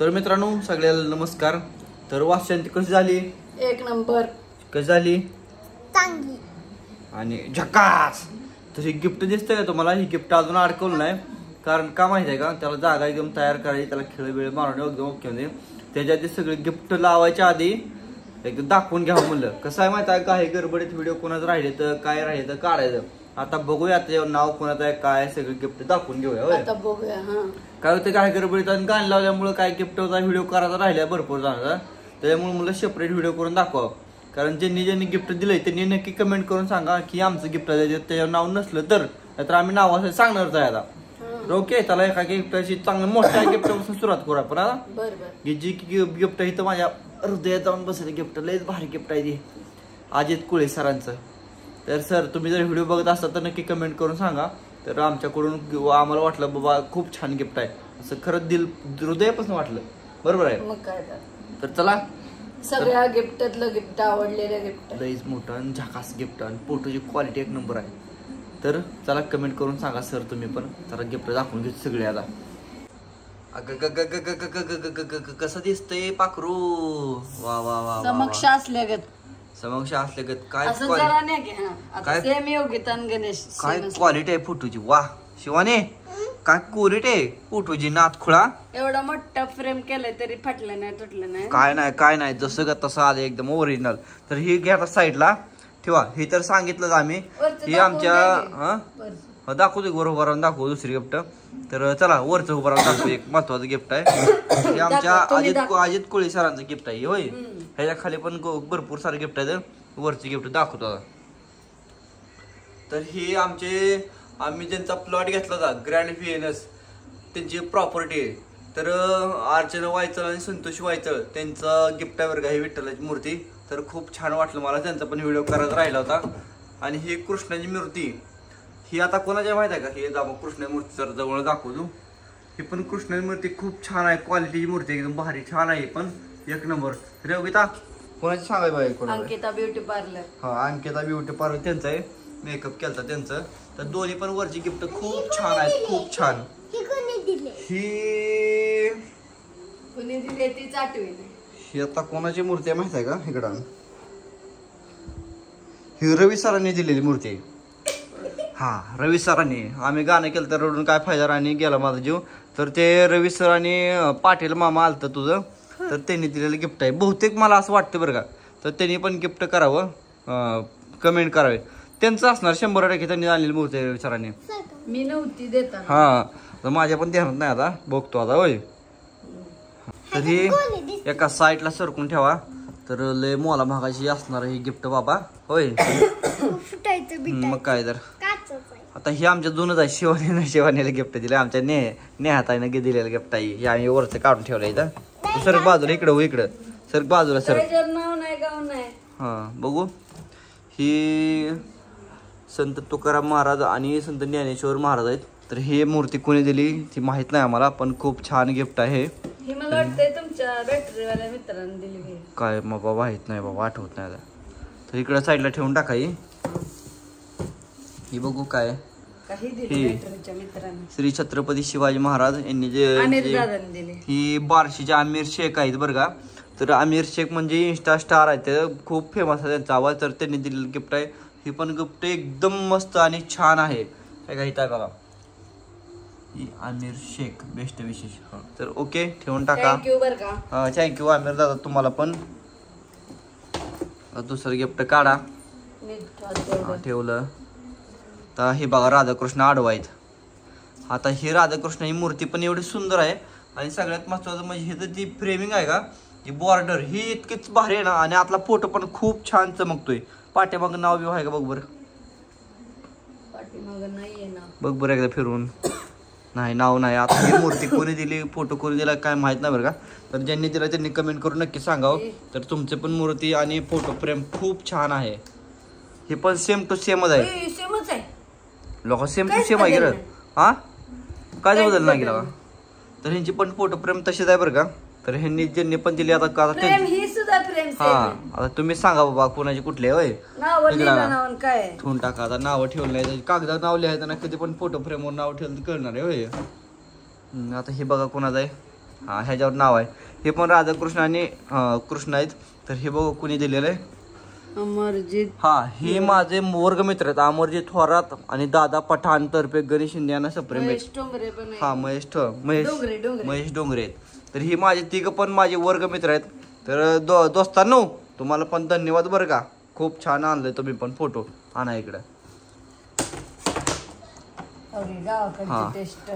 तर मित्रांनो सगळ्याला नमस्कार. तर वाशांती कशी झाली? एक नंबर. कशी झाली? चांगली आणि झकास. तर ही गिफ्ट दिसतंय का तुम्हाला? ही गिफ्ट अजून अडकवलं नाही, कारण का माहिती आहे का, त्याला जागा एकदम तयार करायची, त्याला खेळ मारून एकदम ओके म्हणजे त्याच्या आधी सगळे गिफ्ट लावायच्या आधी एकदम दाखवून घ्यावं म्हणलं. कसं आहे माहिती आहे का, हे गडबडीत व्हिडिओ कोणाचं राहिले तर काय राहिले तर काढायचं. आता बघूया त्याच्यावर नाव कोणाचं आहे काय, सगळे गिफ्ट दाखवून घेऊया. आता बघूया. काय होतं काय गडबडीत आणि गाणं लावल्यामुळे काय गिफ्टचा व्हिडिओ करायचा राहिला भरपूर जणांचा, त्याच्यामुळे मला सेपरेट व्हिडिओ करून दाखवा. कारण ज्यांनी गिफ्ट दिलंय त्यांनी नक्की कमेंट करून सांगा की आमचं गिफ्ट त्याच्यावर नाव नसलं तर आम्ही नाव असं सांगणारच आहे आता. ओके, त्याला एका गिफ्टची चांगलं मोठ्या गिफ्टपासून सुरुवात करू आपण. आता जी गिफ्ट आहे तर माझ्या हृदयात जाऊन बसले. गिफ्ट लयच भारी गिफ्ट आहे ती अजित कुळे सरांचं. तर सर तुम्ही जर व्हिडिओ बघत असता तर नक्की कमेंट करून सांगा. तर आमच्याकडून आम्हाला वाटलं बाबा खूप छान गिफ्ट आहे, असं खरंच हृदयापासून वाटलं. बरोबर आहे. मग काय तर चला, सगळ्या गिफ्टातलं गिफ्ट आवडलेलं गिफ्ट लईच मोठं आणि झकास गिफ्ट आणि फोटोची क्वालिटी एक नंबर आहे. तर चला कमेंट करून सांगा सर तुम्ही पण. जरा गिफ्ट दाखवून घेऊ सगळे. आता कसं दिसतंय पाखरू? वा वा वा. समक्ष असल्यागत काय क्वालिटी आहे फोटोची. वा शिवाने, काय क्वालिटी आहे फोटोची. नाथ खुळा एवढा मोठा फ्रेम केलाय तरी फाटलं नाही तुटलं नाही. काय नाही जसं का तसं आलं एकदम ओरिजिनल. तर ही घ्या साईडला ठेवा. हे तर सांगितलं आम्ही. हे आमच्या दाखवतो उभं राहून दाखवू दुसरी गिफ्ट. तर चला वरचं उभं राहून दाखवू. एक महत्वाचं गिफ्ट आहे. हे आमच्या अजित कोळी सरांचं गिफ्ट आहे होय. ह्याच्या खाली पण भरपूर सारे गिफ्ट आहेत. वरची गिफ्ट दाखवतो आता. तर हे आम्ही ज्यांचा प्लॉट घेतला होता ग्रँड व्हीएनएस त्यांची प्रॉपर्टी आहे. तर अर्चना वायचळ आणि संतोष वायचळ त्यांचं गिफ्ट आहे बरं का, ही विठ्ठलाची मूर्ती. तर खूप छान वाटलं मला, त्यांचा पण व्हिडिओ करायचा राहिला होता. आणि ही कृष्णाची मूर्ती ही आता कोणाच्या माहिती आहे का, ही कृष्णाची मूर्ती जर जवळ दाखवतो. ही पण कृष्णाची मूर्ती खूप छान आहे, क्वालिटीची मूर्ती एकदम भारी छान आहे. पण एक नंबर. रेवगीता कोणाची सांगाय बाई? Ankita beauty parlour. हा, अंकिता ब्युटी पार्लर त्यांचं आहे. मेकअप केलता त्यांचं. तर दोन्ही पण वरची गिफ्ट खूप छान आहेत, खूप छान. ही आता कोणाची मूर्ती आहे माहिती आहे का? इकडं ही रवी सरांनी दिलेली मूर्ती आहे. हा, रवी सरांनी. आम्ही गाणं केलं तर रडून काय फायदा आणि गेला माझा जीव. तर ते रवी सरांनी पाटील मामा आलतं तुझं, तर त्यांनी दिलेलं गिफ्ट आहे. बहुतेक मला असं वाटतं बरं का. तर त्यांनी पण गिफ्ट करावं, कमेंट करावे. त्यांचं असणार 100% त्यांनी आणलेली मूर्ती आहे रवी सरांनी. मी नव्हती देता. हा, तर माझ्या पण ध्यानात नाही आता, बघतो आता होय. तर ही एका साईडला सरकून ठेवा. तर लय मोला महागाची असणार ही गिफ्ट बाबा होय. मग काय तर आता हे आमच्या जुनच आहे. शिवानीला गिफ्ट दिलं. आमच्या नेहाताईनं दिलेलं गिफ्ट आहे. हे आम्ही वरचं काढून ठेवलं इथं. सर बाजूला इकडं सर बाजूला सर. हा, बघू. ही संत तुकाराम महाराज आणि संत ज्ञानेश्वर महाराज आहेत. तर हे मूर्ती कोणी दिली ती माहित नाही आम्हाला, पण खूप छान गिफ्ट आहे. हे मला वाटतंय तुमच्या बॅटरीवाल्या मित्रांनी दिली. काय बाबा माहित नाही बाबा, आठवत नाही आता. तर इकडं साईडला ठेवून टाका. ही बघू काय. श्री छत्रपती शिवाजी महाराज यांनी जे ही बार्शीचे आमिर शेख आहेत बरं का. तर आमिर शेख म्हणजे इंस्टा स्टार आहे, ते खूप फेमस आहे त्यांचा आवाज. तर त्यांनी दिलेलं गिफ्ट आहे. ही पण गिफ्ट एकदम मस्त आणि छान आहे. काय काही आहे बघा, ही आमिर शेख बेस्ट विशेष. तर ओके, ठेवून टाका. थँक्यू आमिर दादा तुम्हाला पण. दुसरं गिफ्ट काढा. ठेवलं. तर हे बघा राधाकृष्ण आडवा आहेत. आता ही राधाकृष्ण ही मूर्ती पण एवढी सुंदर आहे. आणि सगळ्यात महत्वाचं म्हणजे हे जी फ्रेमिंग आहे का, ही बॉर्डर ही इतकीच भारी आहे ना. आणि आपला फोटो पण खूप छान चमकतोय. पाठीमागं नाव बिव आहे का बघ बरं. बघ बरं एकदा फिरून. नाही, नाव नाही. आता ही मूर्ती कोणी दिली, फोटो कोणी दिला काय माहित नाही बरं का. तर ज्यांनी दिला त्यांनी कमेंट करून नक्की सांगावं. तर तुमचे पण मूर्ती आणि फोटो फ्रेम खूप छान आहे. हे पण सेम टू सेमच आहे. लोक सेम टू सेम आहे गेलं. हा, काय बदल नाही गेला. तर ह्यांची पण फोटो फ्रेम तशीच आहे बरं का. तर ह्यांनी ज्यांनी पण दिली आता हा, आता तुम्ही सांगा बाबा कोणाची कुठली होय. ठेवून टाका. आता नावं ठेवलं नाही, कागदात नाव लिहायचं ना, कधी पण फोटो फ्रेमवर नाव ठेवलं कळणार आहे होय. आता हे बघा कोणाचं आहे. हा ह्याच्यावर नाव आहे. हे पण राधाकृष्ण आणि कृष्ण आहेत. तर हे बघ कुणी दिलेलं आहे, अमरजीत. हा हे माझे वर्ग मित्र आहेत, अमरजीत थोरात आणि दादा पठाण तर्फे गणेश इंडियाना सप्रेम. महेश टोंगरे पण आहे. हा महेश डोंगरे आहेत. तर ही माझे तिघ पण माझे वर्ग मित्र आहेत. तर दोस्तांनो तुम्हाला पण धन्यवाद बरं का, खूप छान आणलंय तुम्ही पण फोटो. आणा इकडं. हा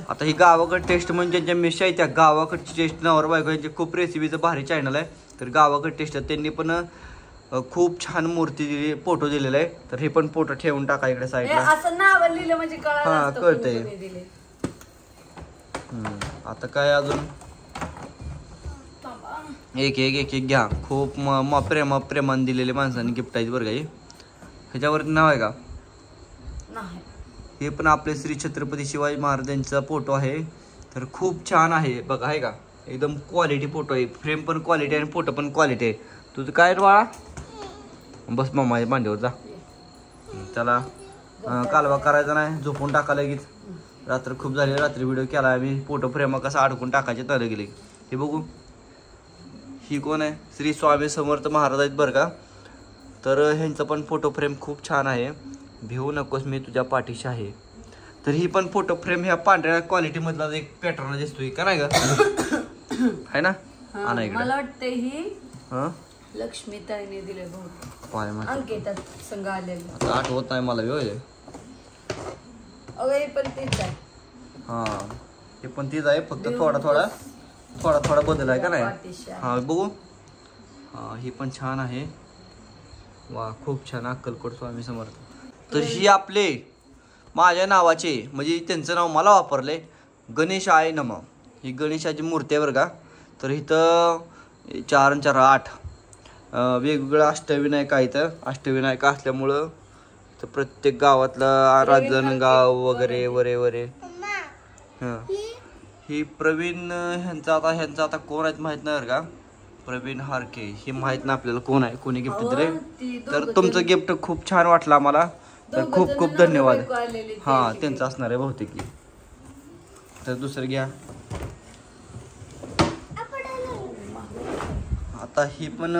आता ही गावाकड टेस्ट म्हणजे ज्यांच्या मिशा आहे त्या गावाकडची टेस्ट नवर बायको यांचे खूप रेसिपीचं भारी चॅनल आहे. तर गावाकड टेस्ट त्यांनी पण खूप छान मूर्ती दिली, फोटो दिलेला आहे. तर हे पण फोटो ठेवून टाका इकडे साईडला. असं नाव लिहिलं म्हणजे हा कळतंय. आता काय अजून एक घ्या. खूप प्रेमान दिलेले माणसांनी गिफ्ट आहेत बरं का. ह्याच्यावरती नाव आहे का? हे पण आपले श्री छत्रपती शिवाजी महाराजांचा फोटो आहे. तर खूप छान आहे बघा, आहे का, एकदम क्वालिटी फोटो आहे. फ्रेम पण क्वालिटी आणि फोटो पण क्वालिटी आहे. तुझं काय बाळा, बस मम्मा मांडीवर जा. त्याला कालवा करायचा नाही, झोपून टाका लगेच. रात्र खूप झाली, रात्री व्हिडिओ केला आम्ही. फोटो फ्रेम कसा अडकून टाकायचे तर गेले. हे बघू, ही कोण आहे? श्री स्वामी समर्थ महाराज आहेत बरं का. तर ह्यांचं पण फोटो फ्रेम खूप छान आहे. भिवू नकोस मी तुझ्या पाठीशी आहे. तर ही पण फोटो फ्रेम ह्या पांढऱ्या क्वालिटी मधला एक पॅटर्न दिसतोय का नाही ग, आहे ना? मला वाटतं ही लक्ष्मीताईने दिले बहुत अंकिता संघ आलेले. आता आठवत नाही मला व्यवस्थित. हे पण तीच आहे. हा हे पण तीच आहे, फक्त थोडा बदल आहे का नाही. हा बघू. हा ही पण छान आहे. वा खूप छान. अक्कलकोट स्वामी समर्थ. तर ही आपले माझ्या नावाचे म्हणजे त्यांचं नाव मला वापरले गणेश आहे नम. ही गणेशाची मूर्ती आहे बरं का. तर इथं 4 आणि 4 8 वेगवेगळं अष्टविनायक आहे. तर अष्टविनायक असल्यामुळं तर प्रत्येक गावातलं रांजणगाव वगैरे वरे. हां ही प्रवीण ह्यांचा आता कोण आहेत माहीत नाही बरं का. प्रवीण हारके हे माहीत नाही आपल्याला कोण आहे, कोणी गिफ्ट दिले. तर तुमचं गिफ्ट खूप छान वाटलं आम्हाला. तर खूप धन्यवाद. हा त्यांचं असणार आहे बहुतेक. तर दुसरं घ्या. आता ही पण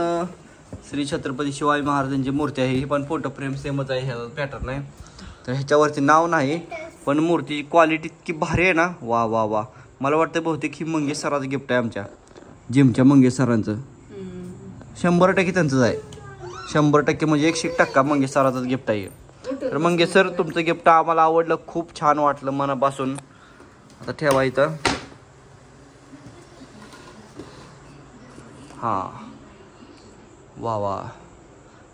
श्री छत्रपती शिवाजी महाराजांची मूर्ती आहे. ही पण फोटो फ्रेम सेमच आहे, ह्या पॅटर्न आहे. तर ह्याच्यावरती नाव नाही पण मूर्ती क्वालिटी इतकी भारी आहे ना. वा मला वाटतं बहुतेक ही मंगेश सराचं गिफ्ट आहे, आमच्या जिमच्या मंगेश सरांचं. 100% त्यांचंच आहे. 100% म्हणजे 100% मंगेश सराचंच गिफ्ट आहे. तर मंगेश सर तुमचं गिफ्ट आम्हाला आवडलं, खूप छान वाटलं मनापासून. आता ठेवा इथं. हा वा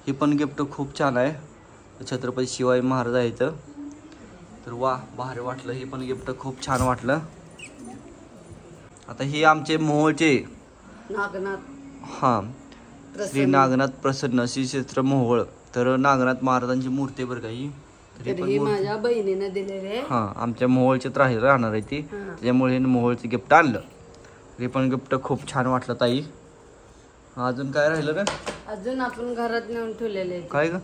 ही पण गिफ्ट खूप छान आहे. छत्रपती शिवाजी महाराज आहेत. तर वा भारी वाटलं. ही पण गिफ्ट खूप छान वाटलं. आता ही आमचे मोहोळचे हा श्री नागनाथ प्रसन्न श्री क्षेत्र मोहोळ. तर नागनाथ महाराजांची मूर्ती बरं का ही. ही माझ्या बहिणीने दिलेली. हा आमच्या मोहोळच्यात राहणार आहे ती, त्याच्यामुळे मोहोळचं गिफ्ट आणलं. हे पण गिफ्ट खूप छान वाटलं ताई. अजून काय राहिलं का? अजून आपण घरात नेऊन ठेवलेले. काय ग?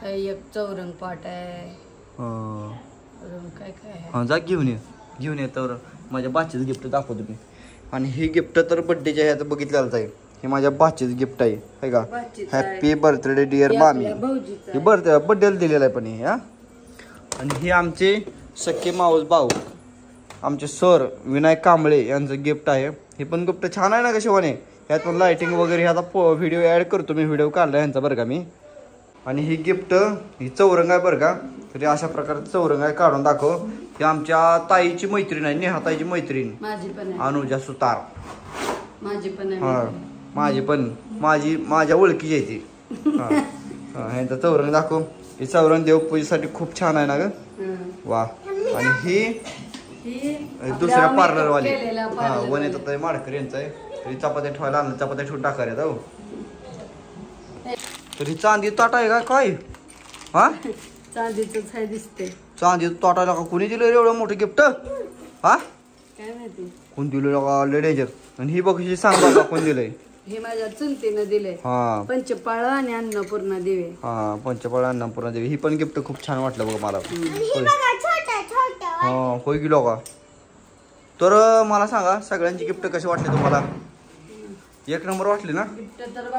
एक चौरंग पाट आहे. काय हा जा घेऊन ये. तर माझ्या बाचेच गिफ्ट दाखवतो मी. आणि हे गिफ्ट तर बड्डेच्या ह्यात बघितलेलंच आहे. हे माझ्या बाचेच गिफ्ट आहे का. हॅपी बर्थडे डिअर मामी. हे बड्डेला दिलेलं आहे पण हे. हा आणि हे आमचे सख्खे माऊस भाऊ आमचे सर विनायक कांबळे यांचं गिफ्ट आहे. हे पण गिफ्ट छान आहे ना कशाने. ह्यात पण लाइटिंग वगैरे ह्याचा व्हिडिओ ॲड करतो मी. व्हिडिओ काढला ह्यांचा बरं का मी. आणि ही गिफ्ट ही चौरंग आहे बरं का. तरी अशा प्रकारचं चौरंग आहे, काढून दाखव. ही आमच्या ताईची मैत्रीण आहे, नेहा ताईची मैत्रीण अनुजा सुतार. माझी पण आहे. हा माझी पण माझ्या ओळखीची आहे ती. हा ह्यांचा चौरंग दाखव. हे चौरंग देवपूजेसाठी खूप छान आहे ना ग. वा. आणि ही दुसऱ्या पार्लरवाली हा वनिता माडकर यांचं आहे. तरी चपात्या ठेवायला आणलं, चपात्या ठेवून टाकायला जाऊ. तर ही चांदी ताट आहे का काय. हा चांदीच दिसते. चांदी ताटाला का कोणी दिलं एवढं मोठं गिफ्ट. हा काय माहिती कोण दिलं डेंजर. आणि ही बघ ही सांग बाबा कोण दिलंय. हे माझ्या चुलतीनं दिले. हा पंचपाळ आणि अन्नपूर्णा देवी. हा पंचपाळ अन्नपूर्णा देवी. ही पण गिफ्ट खूप छान वाटलं बघ मला. हा होय गेलो का. तर मला सांगा सगळ्यांची गिफ्ट कशी वाटली तुम्हाला? एक नंबर वाटली ना?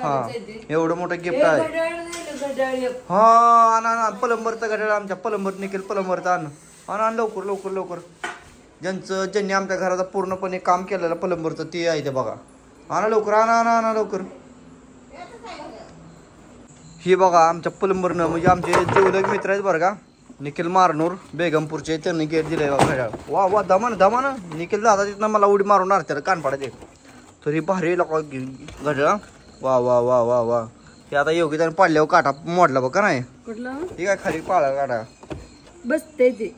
हा एवढं मोठं गिफ्ट आहे. हा ना पलंबरचा घड्याळ आमच्या पलंबर निघेल पलंबरचा आण लवकर लवकर लवकर. ज्यांनी आमच्या घराचा पूर्णपणे काम केलेलं पलंबरचं ते आहे ते बघा. आणा लवकर आणा लवकर. हे बघा आमच्या पलंबरनं म्हणजे आमचे जेवढे मित्र आहेत बरं का निखिल मारनूर बेगमपूरचे त्यांनी गेट दिले बघा घड्याळ. वा वा दमान निखिल दादा तिथनं मला उडी मारून त्याला कानपाडायचे. तरी भारी लोक घड्याळ. वा वा वा वा वा. ते आता योगी त्याने पाडल्यावर काटा मोडला बघ का नाही हे काय खाली पाळा काटा बसते ते.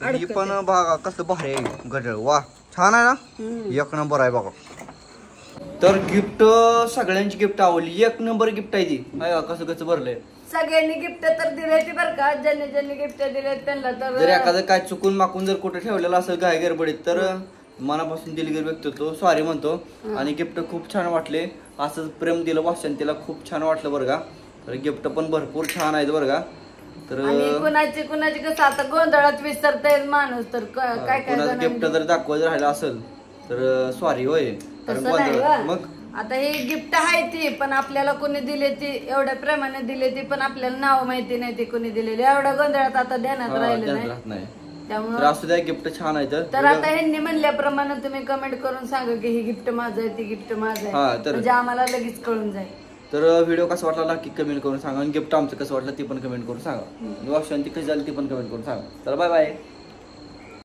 ही पण बघा कसं भारी आहे घड्याळ. वा छान आहे ना एक नंबर आहे बघा. तर गिफ्ट सगळ्यांची गिफ्ट आवडली एक नंबर गिफ्ट आहे ती. कसं कसं भरलंय. सगळ्यांनी गिफ्ट तर दिले ती बरं का. ज्यांनी गिफ्ट दिले त्यांना तर जर एखादं काय चुकून माकून जर कुठे ठेवलेलं असेल काय गडबडीत तर मनापासून दिलगिरी व्यक्त होतो सॉरी म्हणतो. आणि गिफ्ट खूप छान वाटले. असंच प्रेम दिलं वाचन खूप छान वाटलं बरं का. तर गिफ्ट पण भरपूर छान आहेत बरं का. तर कुणाची कसं आता गोंधळात विसरता माणूस तर काय काय गिफ्ट जर दाखवायचं राहिलं असेल तर सॉरी होय. मग आता ही गिफ्ट आहे ती पण आपल्याला कोणी दिले ती एवढ्या प्रेमाने दिले ती पण आपल्याला नाव माहिती नाही ती कोणी दिलेली. एवढ्या गोंधळात आता ध्यानात राहिलं नाही त्यामुळे असू द्या गिफ्ट छान आहे. तर आता ह्यांनी म्हणल्याप्रमाणे तुम्ही कमेंट करून सांगा की ही गिफ्ट माझं आहे ती गिफ्ट माझं आहे म्हणजे आम्हाला लगेच कळून जाईल. तर व्हिडिओ कसा वाटला नक्की कमेंट करून सांगा. आणि गिफ्ट आमचं कसं वाटलं ते पण कमेंट करून सांगा. वाशन ती कशी झाली ती पण कमेंट करून सांगा. तर बाय बाय.